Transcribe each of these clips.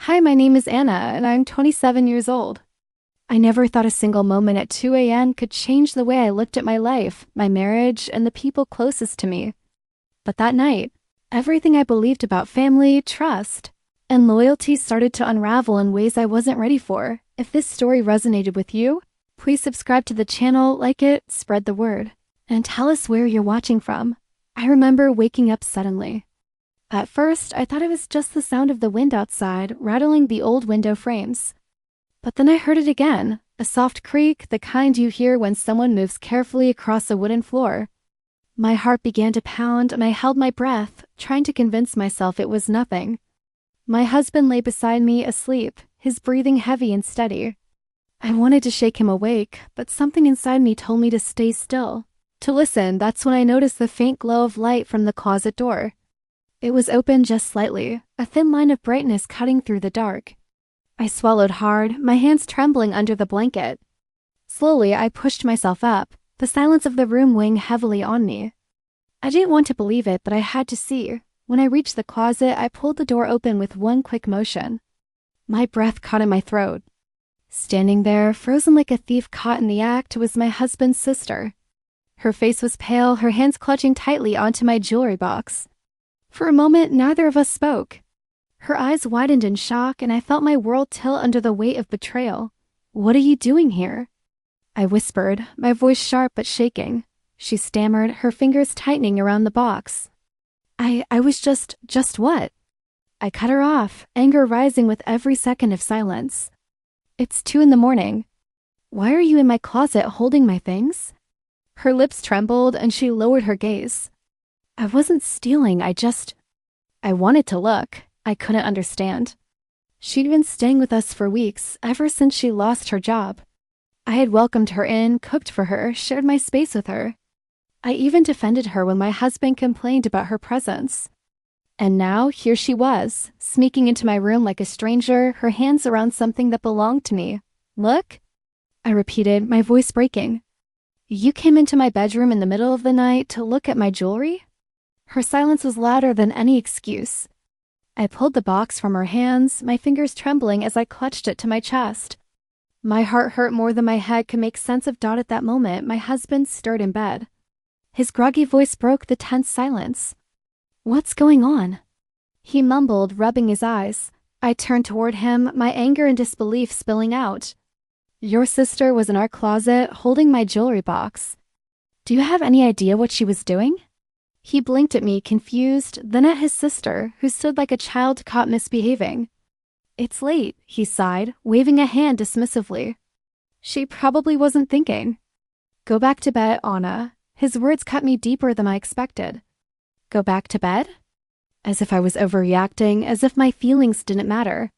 Hi, my name is Anna, and I'm 27 years old. I never thought a single moment at 2 a.m. could change the way I looked at my life, my marriage, and the people closest to me. But that night, everything I believed about family, trust, and loyalty started to unravel in ways I wasn't ready for. If this story resonated with you, please subscribe to the channel, like it, spread the word, and tell us where you're watching from. I remember waking up suddenly. At first, I thought it was just the sound of the wind outside, rattling the old window frames. But then I heard it again, a soft creak, the kind you hear when someone moves carefully across a wooden floor. My heart began to pound, and I held my breath, trying to convince myself it was nothing. My husband lay beside me, asleep, his breathing heavy and steady. I wanted to shake him awake, but something inside me told me to stay still. To listen, that's when I noticed the faint glow of light from the closet door. It was open just slightly, a thin line of brightness cutting through the dark. I swallowed hard, my hands trembling under the blanket. Slowly, I pushed myself up, the silence of the room weighing heavily on me. I didn't want to believe it, but I had to see. When I reached the closet, I pulled the door open with one quick motion. My breath caught in my throat. Standing there, frozen like a thief caught in the act, was my husband's sister. Her face was pale, her hands clutching tightly onto my jewelry box. For a moment, neither of us spoke. Her eyes widened in shock, and I felt my world tilt under the weight of betrayal. "What are you doing here?" I whispered, my voice sharp but shaking. She stammered, her fingers tightening around the box. I was just what? I cut her off, anger rising with every second of silence. "It's 2 a.m. Why are you in my closet holding my things?" Her lips trembled, and she lowered her gaze. "I wasn't stealing, I wanted to look. I couldn't understand." She'd been staying with us for weeks, ever since she lost her job. I had welcomed her in, cooked for her, shared my space with her. I even defended her when my husband complained about her presence. And now, here she was, sneaking into my room like a stranger, her hands around something that belonged to me. "Look?" I repeated, my voice breaking. "You came into my bedroom in the middle of the night to look at my jewelry?" Her silence was louder than any excuse. I pulled the box from her hands, my fingers trembling as I clutched it to my chest. My heart hurt more than my head could make sense of. At that moment, my husband stirred in bed. His groggy voice broke the tense silence. "What's going on?" He mumbled, rubbing his eyes. I turned toward him, my anger and disbelief spilling out. "Your sister was in our closet, holding my jewelry box. Do you have any idea what she was doing?" He blinked at me, confused, then at his sister, who stood like a child caught misbehaving. "It's late," he sighed, waving a hand dismissively. "She probably wasn't thinking." "Go back to bed, Anna." His words cut me deeper than I expected. Go back to bed? As if I was overreacting, as if my feelings didn't matter.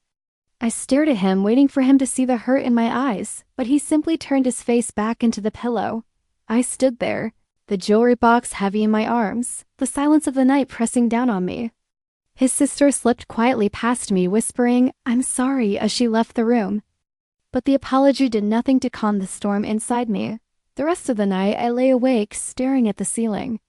I stared at him, waiting for him to see the hurt in my eyes, but he simply turned his face back into the pillow. I stood there, the jewelry box heavy in my arms, the silence of the night pressing down on me. His sister slipped quietly past me, whispering, "I'm sorry," as she left the room. But the apology did nothing to calm the storm inside me. The rest of the night, I lay awake, staring at the ceiling.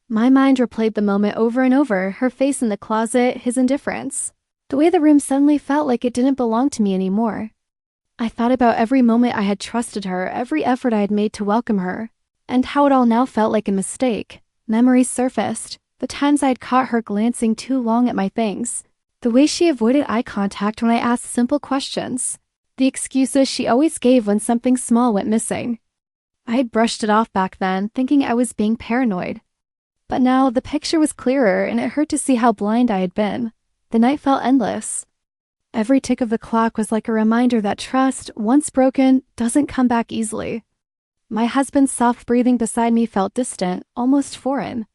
My mind replayed the moment over and over, her face in the closet, his indifference. The way the room suddenly felt like it didn't belong to me anymore. I thought about every moment I had trusted her, every effort I had made to welcome her, and how it all now felt like a mistake. Memories surfaced, the times I had caught her glancing too long at my things, the way she avoided eye contact when I asked simple questions, the excuses she always gave when something small went missing. I had brushed it off back then, thinking I was being paranoid. But now the picture was clearer, and it hurt to see how blind I had been. The night felt endless. Every tick of the clock was like a reminder that trust, once broken, doesn't come back easily. My husband's soft breathing beside me felt distant, almost foreign.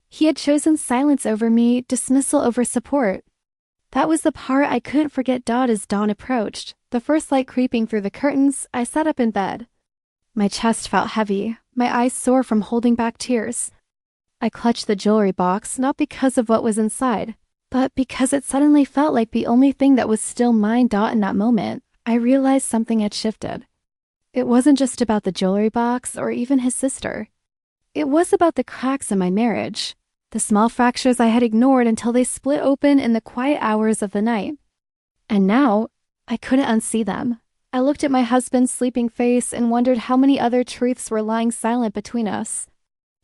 He had chosen silence over me, dismissal over support. That was the part I couldn't forget. As dawn approached, the first light creeping through the curtains, I sat up in bed. My chest felt heavy, my eyes sore from holding back tears. I clutched the jewelry box, not because of what was inside, but because it suddenly felt like the only thing that was still mine. In that moment, I realized something had shifted. It wasn't just about the jewelry box or even his sister. It was about the cracks in my marriage, the small fractures I had ignored until they split open in the quiet hours of the night. And now, I couldn't unsee them. I looked at my husband's sleeping face and wondered how many other truths were lying silent between us.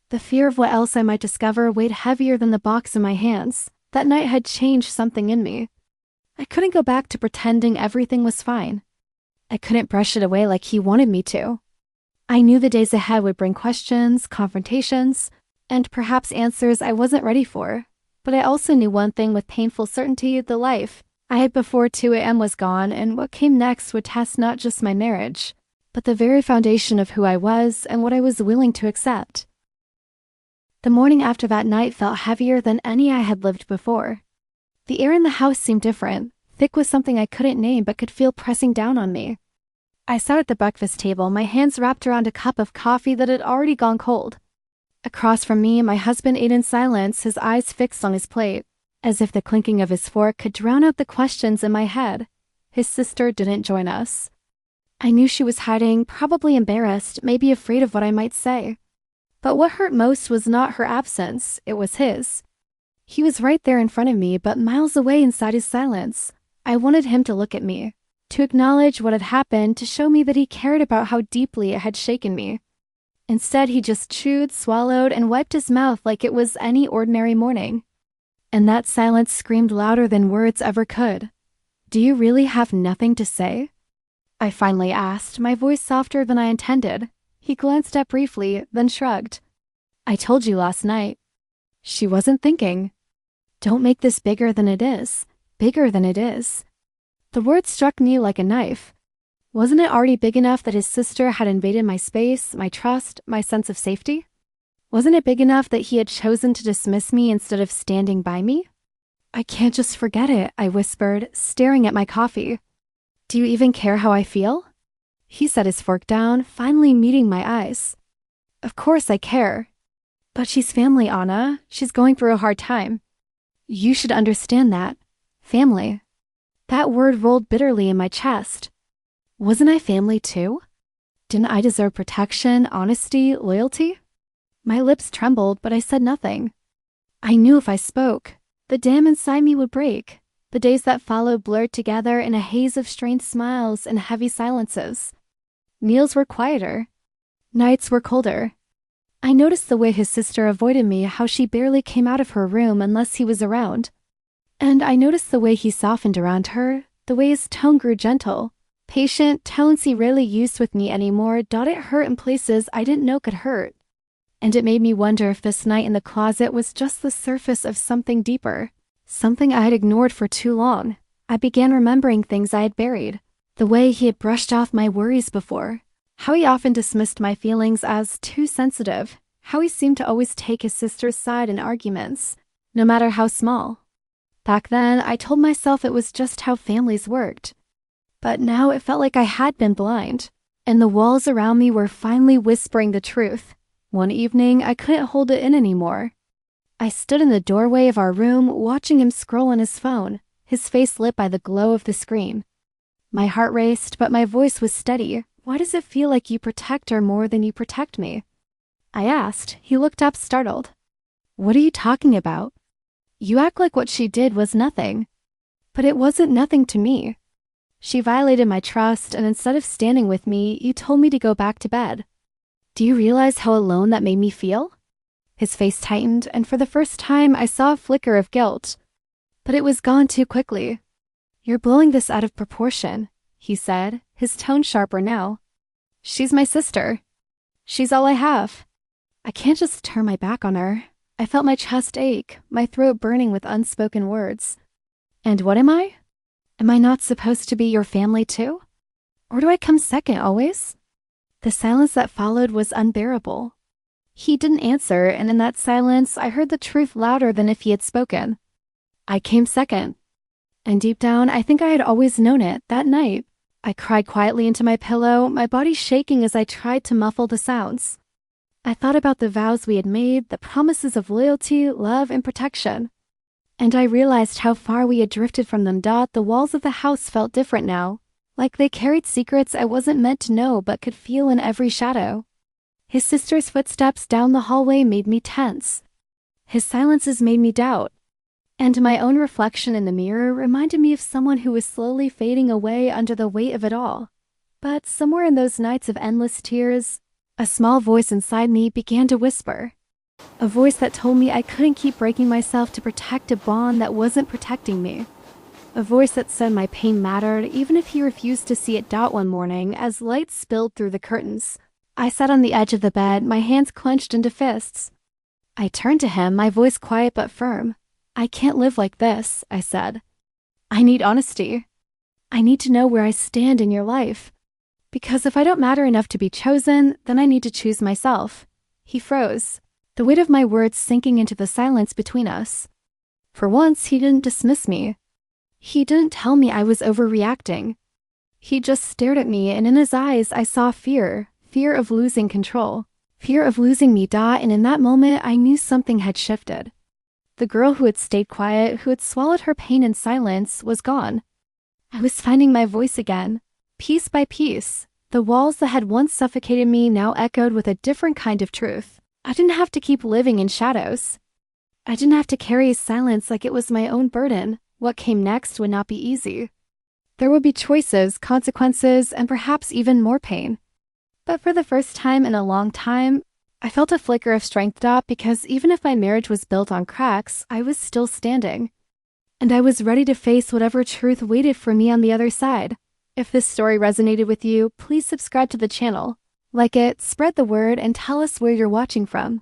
The fear of what else I might discover weighed heavier than the box in my hands. That night had changed something in me. I couldn't go back to pretending everything was fine. I couldn't brush it away like he wanted me to. I knew the days ahead would bring questions, confrontations, and perhaps answers I wasn't ready for. But I also knew one thing with painful certainty: the life I had before 2 a.m. was gone, and what came next would test not just my marriage, but the very foundation of who I was and what I was willing to accept. The morning after that night felt heavier than any I had lived before. The air in the house seemed different, thick with something I couldn't name but could feel pressing down on me. I sat at the breakfast table, my hands wrapped around a cup of coffee that had already gone cold. Across from me, my husband ate in silence, his eyes fixed on his plate, as if the clinking of his fork could drown out the questions in my head. His sister didn't join us. I knew she was hiding, probably embarrassed, maybe afraid of what I might say. But what hurt most was not her absence, it was his. He was right there in front of me, but miles away inside his silence. I wanted him to look at me, to acknowledge what had happened, to show me that he cared about how deeply it had shaken me. Instead, he just chewed, swallowed, and wiped his mouth like it was any ordinary morning. And that silence screamed louder than words ever could. "Do you really have nothing to say?" I finally asked, my voice softer than I intended. He glanced up briefly, then shrugged. "I told you last night." She wasn't thinking. "Don't make this bigger than it is. Bigger than it is." The word struck me like a knife. Wasn't it already big enough that his sister had invaded my space, my trust, my sense of safety? Wasn't it big enough that he had chosen to dismiss me instead of standing by me? "I can't just forget it," I whispered, staring at my coffee. "Do you even care how I feel?" He set his fork down, finally meeting my eyes. "Of course I care. But she's family, Anna. She's going through a hard time. You should understand that. Family." That word rolled bitterly in my chest. Wasn't I family too? Didn't I deserve protection, honesty, loyalty? My lips trembled, but I said nothing. I knew if I spoke, the dam inside me would break. The days that followed blurred together in a haze of strained smiles and heavy silences. Meals were quieter. Nights were colder. I noticed the way his sister avoided me, how she barely came out of her room unless he was around. And I noticed the way he softened around her, the way his tone grew gentle. Patient, tones he rarely used with me anymore. It hurt in places I didn't know could hurt. And it made me wonder if this night in the closet was just the surface of something deeper, something I had ignored for too long. I began remembering things I had buried, the way he had brushed off my worries before, how he often dismissed my feelings as too sensitive, how he seemed to always take his sister's side in arguments, no matter how small. Back then, I told myself it was just how families worked. But now it felt like I had been blind, and the walls around me were finally whispering the truth. One evening, I couldn't hold it in anymore. I stood in the doorway of our room, watching him scroll on his phone, his face lit by the glow of the screen. My heart raced, but my voice was steady. "Why does it feel like you protect her more than you protect me?" I asked. He looked up, startled. "What are you talking about? You act like what she did was nothing." But it wasn't nothing to me. She violated my trust, and instead of standing with me, you told me to go back to bed. Do you realize how alone that made me feel? His face tightened, and for the first time, I saw a flicker of guilt. But it was gone too quickly. "You're blowing this out of proportion," he said, his tone sharper now. "She's my sister. She's all I have. I can't just turn my back on her." I felt my chest ache, my throat burning with unspoken words. "And what am I? Am I not supposed to be your family too? Or do I come second always?" The silence that followed was unbearable. He didn't answer, and in that silence, I heard the truth louder than if he had spoken. I came second. And deep down, I think I had always known it. That night, I cried quietly into my pillow, my body shaking as I tried to muffle the sounds. I thought about the vows we had made, the promises of loyalty, love, and protection. And I realized how far we had drifted from them. The walls of the house felt different now, like they carried secrets I wasn't meant to know but could feel in every shadow. His sister's footsteps down the hallway made me tense. His silences made me doubt. And my own reflection in the mirror reminded me of someone who was slowly fading away under the weight of it all. But somewhere in those nights of endless tears, a small voice inside me began to whisper. A voice that told me I couldn't keep breaking myself to protect a bond that wasn't protecting me. A voice that said my pain mattered even if he refused to see it. One morning, as light spilled through the curtains, I sat on the edge of the bed, my hands clenched into fists. I turned to him, my voice quiet but firm. "I can't live like this," I said. "I need honesty. I need to know where I stand in your life. Because if I don't matter enough to be chosen, then I need to choose myself." He froze, the weight of my words sinking into the silence between us. For once, he didn't dismiss me. He didn't tell me I was overreacting. He just stared at me, and in his eyes I saw fear of losing control, fear of losing me. And in that moment, I knew something had shifted. The girl who had stayed quiet, who had swallowed her pain in silence, was gone. I was finding my voice again. Piece by piece, the walls that had once suffocated me now echoed with a different kind of truth. I didn't have to keep living in shadows. I didn't have to carry silence like it was my own burden. What came next would not be easy. There would be choices, consequences, and perhaps even more pain. But for the first time in a long time, I felt a flicker of strength, because even if my marriage was built on cracks, I was still standing. And I was ready to face whatever truth waited for me on the other side. If this story resonated with you, please subscribe to the channel. Like it, spread the word, and tell us where you're watching from.